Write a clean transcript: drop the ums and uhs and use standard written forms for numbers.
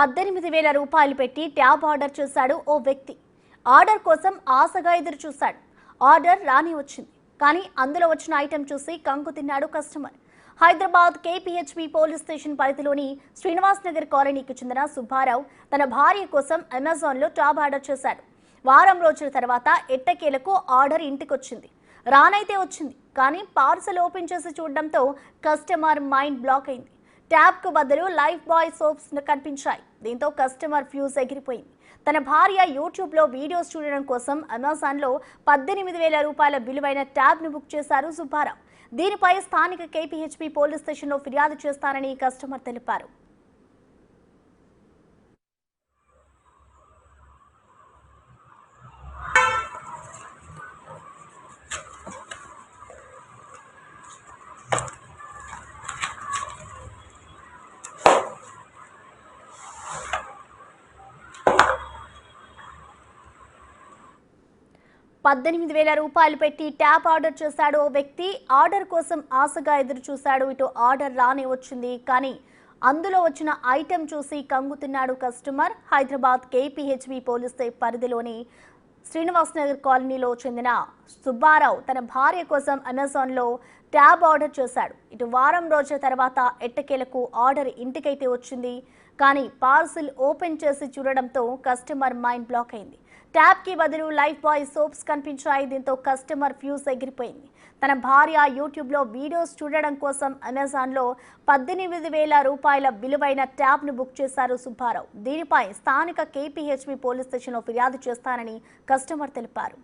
18,000 రూపాయలు పెట్టి tab order చేశాడు ఓ వ్యక్తి. ఆర్డర్ కోసం ఆశగా ఎదురు చూశాడు. ఆర్డర్ రాని వచ్చింది. కానీ అందులో వచ్చిన ఐటెం చూసి కంగు తిన్నాడు customer. Hyderabad KPHB police station పరిధిలోని శ్రీనివాస్ నగర్ కాలనీకి చెందిన సుబ్బారావు తన భార్య కోసం అమెజాన్లో ట్యాబ్ ఆర్డర్ చేశాడు. వారం రోజుల తర్వాత ఎట్టకేలకు ఆర్డర్ ఇంటికొచ్చింది. రానైతే వచ్చింది, కానీ పార్సల్ ఓపెన్ చేసి చూడడంతో కస్టమర్ మైండ్ బ్లాక్ అయింది. ట్యాబ్ కు బదులు లైఫ్ బాయ్ సోప్స్ కనిపించాయి. దీంతో కస్టమర్ ఫ్యూజ్ ఎగిరిపోయింది. తన భార్య యూట్యూబ్ లో వీడియోస్ చూడడం కోసం అమెజాన్ లో 18,000 రూపాయల విలువైన ట్యాబ్ ను బుక్ చేశారు సుబ్బారావు. దీనిపై స్థానిక కేపీహెచ్బీ పోలీస్ స్టేషన్ లో ఫిర్యాదు చేస్తానని కస్టమర్ తెలిపారు. 18,000 రూపాయలు పెట్టి ట్యాబ్ ఆర్డర్ చేశాడు ఓ వ్యక్తి. ఆర్డర్ కోసం ఆశగా ఎదురు చూశాడు. ఇటు ఆర్డర్ రానే వచ్చింది, కానీ అందులో వచ్చిన ఐటెం చూసి కంగుతున్నాడు కస్టమర్. హైదరాబాద్ కేపీహెచ్బీ పోలీస్ పరిధిలోని శ్రీనివాస్ నగర్ కాలనీలో చెందిన సుబ్బారావు తన భార్య కోసం అమెజాన్లో ట్యాబ్ ఆర్డర్ చేశాడు. ఇటు వారం రోజుల తర్వాత ఎట్టకేలకు ఆర్డర్ ఇంటికైతే వచ్చింది, కానీ పార్సిల్ ఓపెన్ చేసి చూడడంతో కస్టమర్ మైండ్ బ్లాక్ అయింది. ట్యాబ్ కి బదులు లైఫ్ బాయ్ సోప్స్ కనిపించాయి. దీంతో కస్టమర్ ఫ్యూజ్ ఎగిరిపోయింది. తన భార్య యూట్యూబ్ లో వీడియోస్ చూడడం కోసం అమెజాన్ లో 18,000 రూపాయల విలువైన ట్యాబ్ ను బుక్ చేశారు సుబ్బారావు. దీనిపై స్థానిక కేపీహెచ్బీ పోలీస్ స్టేషన్ లో ఫిర్యాదు చేస్తానని కస్టమర్ తెలిపారు.